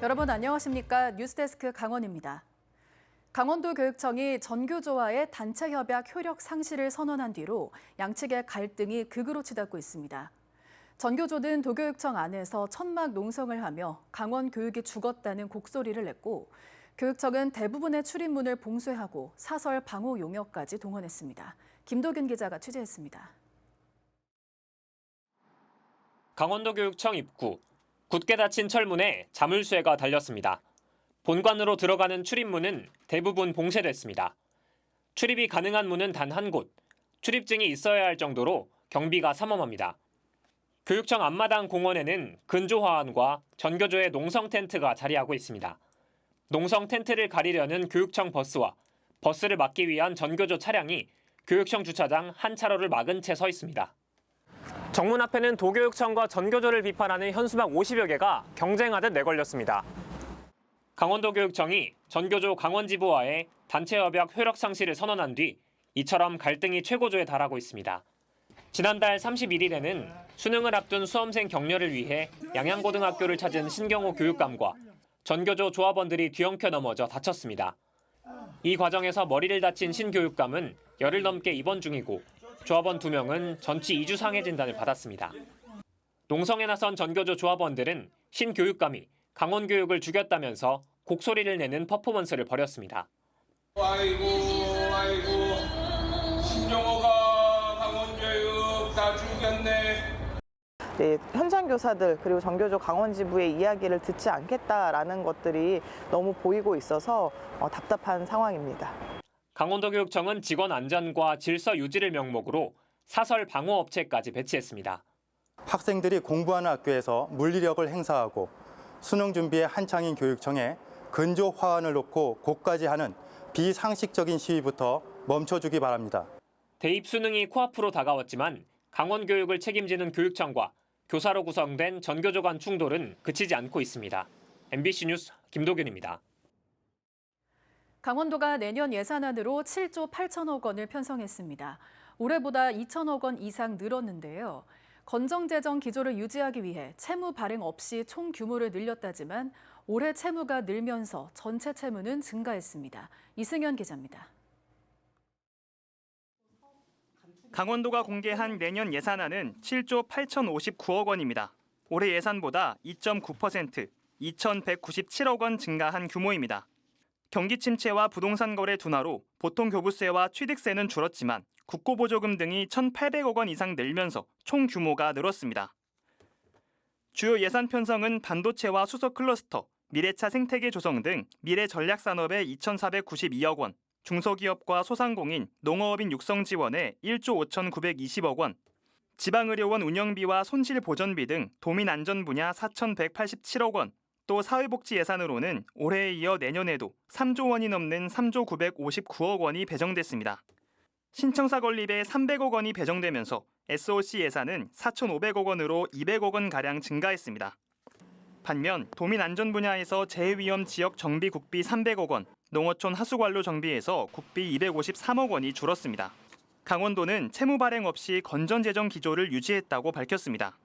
여러분 안녕하십니까? 뉴스데스크 강원입니다. 강원도 교육청이 전교조와의 단체 협약 효력 상실을 선언한 뒤로 양측의 갈등이 극으로 치닫고 있습니다. 전교조는 도교육청 안에서 천막 농성을 하며 강원 교육이 죽었다는 곡소리를 냈고 교육청은 대부분의 출입문을 봉쇄하고 사설 방호 용역까지 동원했습니다. 김도균 기자가 취재했습니다. 강원도 교육청 입구, 굳게 닫힌 철문에 자물쇠가 달렸습니다. 본관으로 들어가는 출입문은 대부분 봉쇄됐습니다. 출입이 가능한 문은 단 한 곳, 출입증이 있어야 할 정도로 경비가 삼엄합니다. 교육청 앞마당 공원에는 근조화환과 전교조의 농성 텐트가 자리하고 있습니다. 농성 텐트를 가리려는 교육청 버스와 버스를 막기 위한 전교조 차량이 교육청 주차장 한 차로를 막은 채 서 있습니다. 정문 앞에는 도교육청과 전교조를 비판하는 현수막 50여 개가 경쟁하듯 내걸렸습니다. 강원도 교육청이 전교조 강원지부와의 단체 협약 효력 상실을 선언한 뒤 이처럼 갈등이 최고조에 달하고 있습니다. 지난달 31일에는 수능을 앞둔 수험생 격려를 위해 양양고등학교를 찾은 신경호 교육감과 전교조 조합원들이 뒤엉켜 넘어져 다쳤습니다. 이 과정에서 머리를 다친 신 교육감은 열흘 넘게 입원 중이고 조합원 2명은 전치 2주 상해 진단을 받았습니다. 농성에 나선 전교조 조합원들은 신 교육감이 강원 교육을 죽였다면서 곡소리를 내는 퍼포먼스를 벌였습니다. 아이고 신용호가 강원 교육 다 죽였네. 네, 현장 교사들 그리고 전교조 강원지부의 이야기를 듣지 않겠다라는 것들이 너무 보이고 있어서 답답한 상황입니다. 강원도 교육청은 직원 안전과 질서 유지를 명목으로 사설 방호 업체까지 배치했습니다. 학생들이 공부하는 학교에서 물리력을 행사하고 수능 준비에 한창인 교육청에 근조 화환을 놓고 곡까지 하는 비상식적인 시위부터 멈춰주기 바랍니다. 대입 수능이 코앞으로 다가왔지만 강원 교육을 책임지는 교육청과 교사로 구성된 전교조 간 충돌은 그치지 않고 있습니다. MBC 뉴스 김도균입니다. 강원도가 내년 예산안으로 7조 8천억 원을 편성했습니다. 올해보다 2천억 원 이상 늘었는데요. 건정재정 기조를 유지하기 위해 채무 발행 없이 총 규모를 늘렸다지만 올해 채무가 늘면서 전체 채무는 증가했습니다. 이승현 기자입니다. 강원도가 공개한 내년 예산안은 7조 8,059억 원입니다. 올해 예산보다 2.9%, 2,197억 원 증가한 규모입니다. 경기 침체와 부동산 거래 둔화로 보통 교부세와 취득세는 줄었지만 국고보조금 등이 1,800억 원 이상 늘면서 총 규모가 늘었습니다. 주요 예산 편성은 반도체와 수소 클러스터, 미래차 생태계 조성 등 미래 전략 산업에 2,492억 원, 중소기업과 소상공인, 농어업인 육성 지원에 1조 5,920억 원, 지방의료원 운영비와 손실보전비 등 도민안전 분야 4,187억 원, 또 사회복지 예산으로는 올해에 이어 내년에도 3조 원이 넘는 3조 959억 원이 배정됐습니다. 신청사 건립에 300억 원이 배정되면서 SOC 예산은 4,500억 원으로 200억 원가량 증가했습니다. 반면 도민안전 분야에서 재해위험 지역 정비 국비 300억 원, 농어촌 하수관로 정비에서 국비 253억 원이 줄었습니다. 강원도는 채무 발행 없이 건전재정 기조를 유지했다고 밝혔습니다.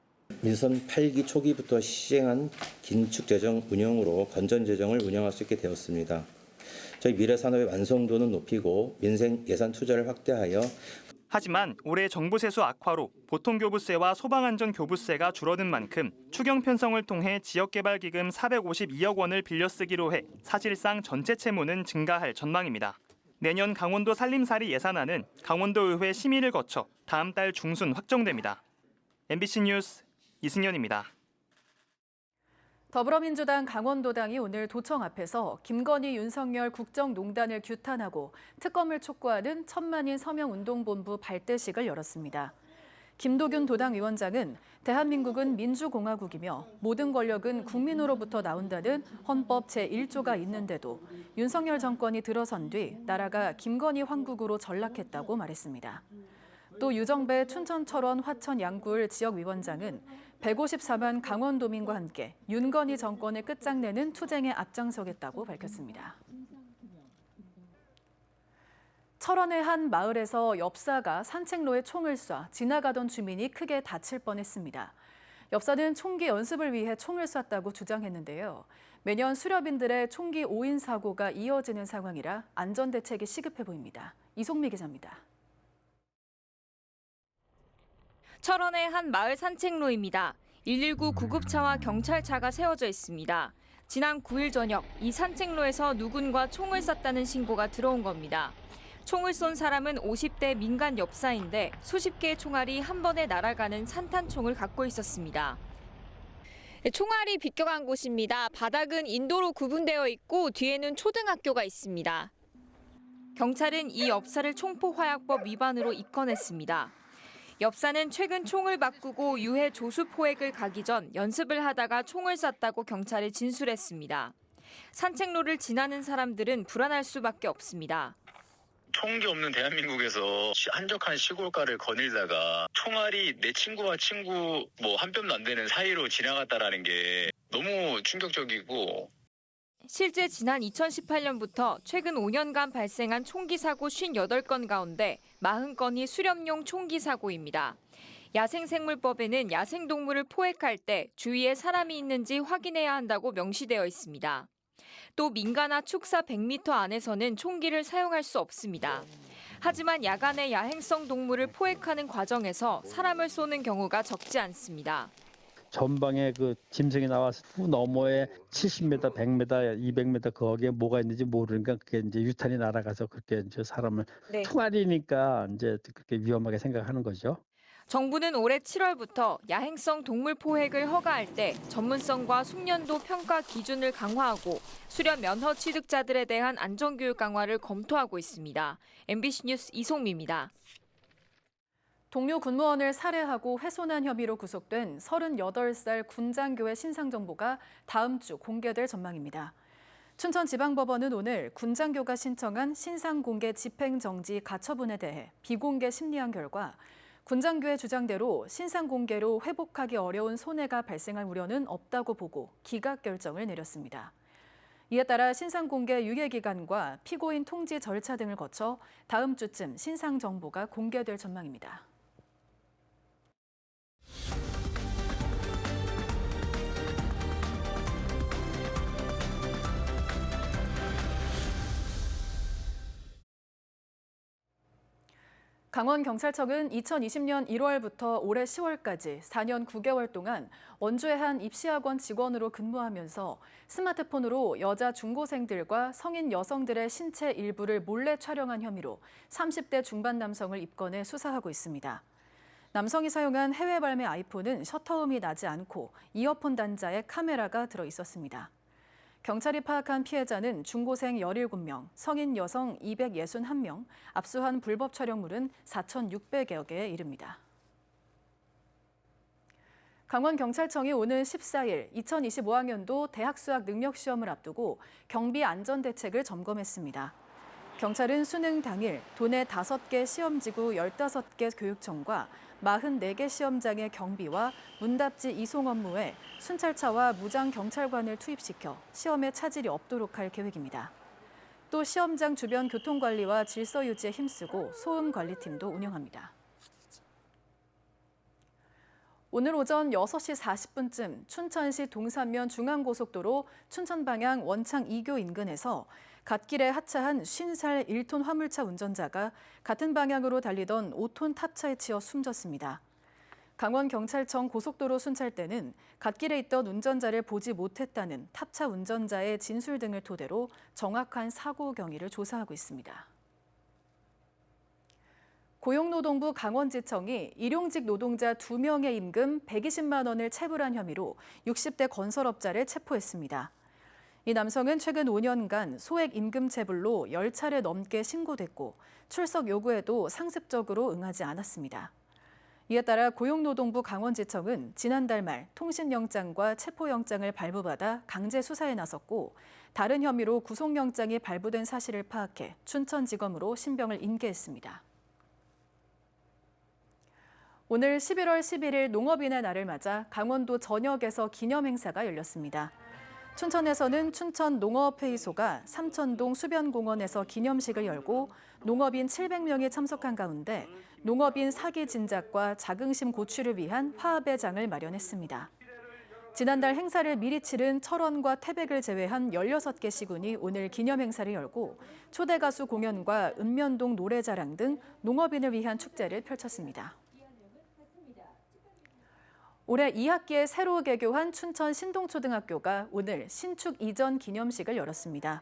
민선 8기 초기부터 시행한 긴축재정 운영으로 건전재정을 운영할 수 있게 되었습니다. 저희 미래산업의 완성도는 높이고 민생 예산 투자를 확대하여 하지만 올해 정부 세수 악화로 보통교부세와 소방안전교부세가 줄어든 만큼 추경 편성을 통해 지역개발기금 452억 원을 빌려 쓰기로 해 사실상 전체 채무는 증가할 전망입니다. 내년 강원도 살림살이 예산안은 강원도의회 심의를 거쳐 다음 달 중순 확정됩니다. MBC 뉴스 이승현입니다. 더불어민주당 강원도당이 오늘 도청 앞에서 김건희 윤석열 국정농단을 규탄하고 특검을 촉구하는 천만인 서명운동본부 발대식을 열었습니다. 김도균 도당 위원장은 대한민국은 민주공화국이며 모든 권력은 국민으로부터 나온다는 헌법 제1조가 있는데도 윤석열 정권이 들어선 뒤 나라가 김건희 황국으로 전락했다고 말했습니다. 또 유정배 춘천 철원 화천 양구을 지역위원장은 154만 강원도민과 함께 윤건희 정권을 끝장내는 투쟁에 앞장서겠다고 밝혔습니다. 철원의 한 마을에서 엽사가 산책로에 총을 쏴 지나가던 주민이 크게 다칠 뻔했습니다. 엽사는 총기 연습을 위해 총을 쐈다고 주장했는데요. 매년 수렵인들의 총기 오인 사고가 이어지는 상황이라 안전대책이 시급해 보입니다. 이송미 기자입니다. 철원의 한 마을 산책로입니다. 119 구급차와 경찰차가 세워져 있습니다. 지난 9일 저녁 이 산책로에서 누군가 총을 쐈다는 신고가 들어온 겁니다. 총을 쏜 사람은 50대 민간 엽사인데 수십 개의 총알이 한 번에 날아가는 산탄총을 갖고 있었습니다. 총알이 비껴간 곳입니다. 바닥은 인도로 구분되어 있고 뒤에는 초등학교가 있습니다. 경찰은 이 엽사를 총포화약법 위반으로 입건했습니다. 엽사는 최근 총을 바꾸고 유해 조수 포획을 가기 전 연습을 하다가 총을 쐈다고 경찰에 진술했습니다. 산책로를 지나는 사람들은 불안할 수밖에 없습니다. 총기 없는 대한민국에서 한적한 시골가를 거닐다가 총알이 내 친구와 친구 한 뼘도 안 되는 사이로 지나갔다라는 게 너무 충격적이고 실제 지난 2018년부터 최근 5년간 발생한 총기 사고 58건 가운데 40건이 수렵용 총기 사고입니다. 야생생물법에는 야생동물을 포획할 때 주위에 사람이 있는지 확인해야 한다고 명시되어 있습니다. 또 민가나 축사 100m 안에서는 총기를 사용할 수 없습니다. 하지만 야간에 야행성 동물을 포획하는 과정에서 사람을 쏘는 경우가 적지 않습니다. 전방에 그 짐승이 나와서 후 너머에 70m, 100m, 200m 거기에 뭐가 있는지 모르니까 그게 이제 유탄이 날아가서 그렇게 이제 사람을 총알이니까 이제 그렇게 위험하게 생각하는 거죠. 정부는 올해 7월부터 야행성 동물 포획을 허가할 때 전문성과 숙련도 평가 기준을 강화하고 수렵 면허 취득자들에 대한 안전교육 강화를 검토하고 있습니다. MBC 뉴스 이송미입니다. 동료 군무원을 살해하고 훼손한 혐의로 구속된 38살 군장교의 신상정보가 다음 주 공개될 전망입니다. 춘천지방법원은 오늘 군장교가 신청한 신상공개 집행정지 가처분에 대해 비공개 심리한 결과 군장교의 주장대로 신상공개로 회복하기 어려운 손해가 발생할 우려는 없다고 보고 기각 결정을 내렸습니다. 이에 따라 신상공개 유예기간과 피고인 통지 절차 등을 거쳐 다음 주쯤 신상정보가 공개될 전망입니다. 강원경찰청은 2020년 1월부터 올해 10월까지 4년 9개월 동안 원주의 한 입시학원 직원으로 근무하면서 스마트폰으로 여자 중고생들과 성인 여성들의 신체 일부를 몰래 촬영한 혐의로 30대 중반 남성을 입건해 수사하고 있습니다. 남성이 사용한 해외 발매 아이폰은 셔터음이 나지 않고 이어폰 단자에 카메라가 들어 있었습니다. 경찰이 파악한 피해자는 중고생 17명, 성인 여성 261명, 압수한 불법 촬영물은 4,600여 개에 이릅니다. 강원경찰청이 오는 14일 2025학년도 대학 수학 능력 시험을 앞두고 경비 안전 대책을 점검했습니다. 경찰은 수능 당일 도내 5개 시험지구 15개 교육청과 44개 시험장의 경비와 문답지 이송 업무에 순찰차와 무장경찰관을 투입시켜 시험에 차질이 없도록 할 계획입니다. 또 시험장 주변 교통관리와 질서 유지에 힘쓰고 소음관리팀도 운영합니다. 오늘 오전 6시 40분쯤 춘천시 동산면 중앙고속도로 춘천 방향 원창 2교 인근에서 갓길에 하차한 50살 1톤 화물차 운전자가 같은 방향으로 달리던 5톤 탑차에 치여 숨졌습니다. 강원경찰청 고속도로 순찰대는 갓길에 있던 운전자를 보지 못했다는 탑차 운전자의 진술 등을 토대로 정확한 사고 경위를 조사하고 있습니다. 고용노동부 강원지청이 일용직 노동자 2명의 임금 120만 원을 체불한 혐의로 60대 건설업자를 체포했습니다. 이 남성은 최근 5년간 소액 임금 체불로 10차례 넘게 신고됐고 출석 요구에도 상습적으로 응하지 않았습니다. 이에 따라 고용노동부 강원지청은 지난달 말 통신영장과 체포영장을 발부받아 강제 수사에 나섰고 다른 혐의로 구속영장이 발부된 사실을 파악해 춘천지검으로 신병을 인계했습니다. 오늘 11월 11일 농업인의 날을 맞아 강원도 전역에서 기념행사가 열렸습니다. 춘천에서는 춘천 농어업회의소가 삼천동 수변공원에서 기념식을 열고 농업인 700명이 참석한 가운데 농업인 사기 진작과 자긍심 고취를 위한 화합의 장을 마련했습니다. 지난달 행사를 미리 치른 철원과 태백을 제외한 16개 시군이 오늘 기념 행사를 열고 초대 가수 공연과 읍면동 노래자랑 등 농업인을 위한 축제를 펼쳤습니다. 올해 2학기에 새로 개교한 춘천 신동초등학교가 오늘 신축 이전 기념식을 열었습니다.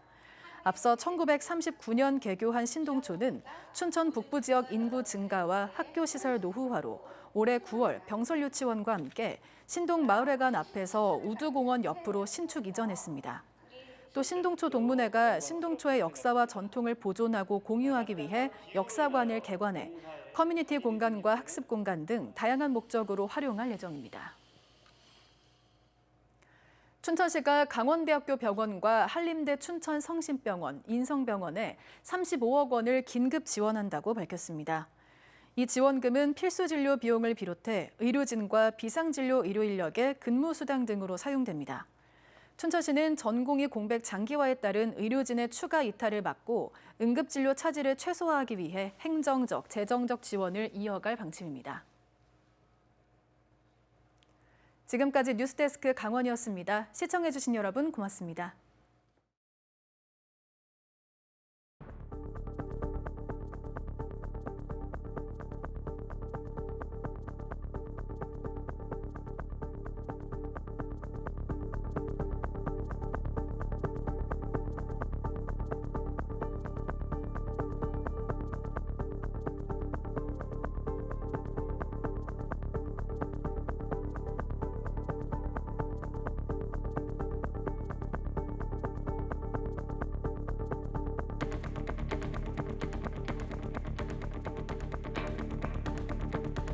앞서 1939년 개교한 신동초는 춘천 북부 지역 인구 증가와 학교 시설 노후화로 올해 9월 병설유치원과 함께 신동마을회관 앞에서 우두공원 옆으로 신축 이전했습니다. 또 신동초 동문회가 신동초의 역사와 전통을 보존하고 공유하기 위해 역사관을 개관해 커뮤니티 공간과 학습 공간 등 다양한 목적으로 활용할 예정입니다. 춘천시가 강원대학교 병원과 한림대 춘천성심병원, 인성병원에 35억 원을 긴급 지원한다고 밝혔습니다. 이 지원금은 필수 진료 비용을 비롯해 의료진과 비상진료 의료 인력의 근무 수당 등으로 사용됩니다. 춘천시는 전공의 공백 장기화에 따른 의료진의 추가 이탈을 막고 응급진료 차질을 최소화하기 위해 행정적, 재정적 지원을 이어갈 방침입니다. 지금까지 뉴스데스크 강원이었습니다. 시청해주신 여러분 고맙습니다.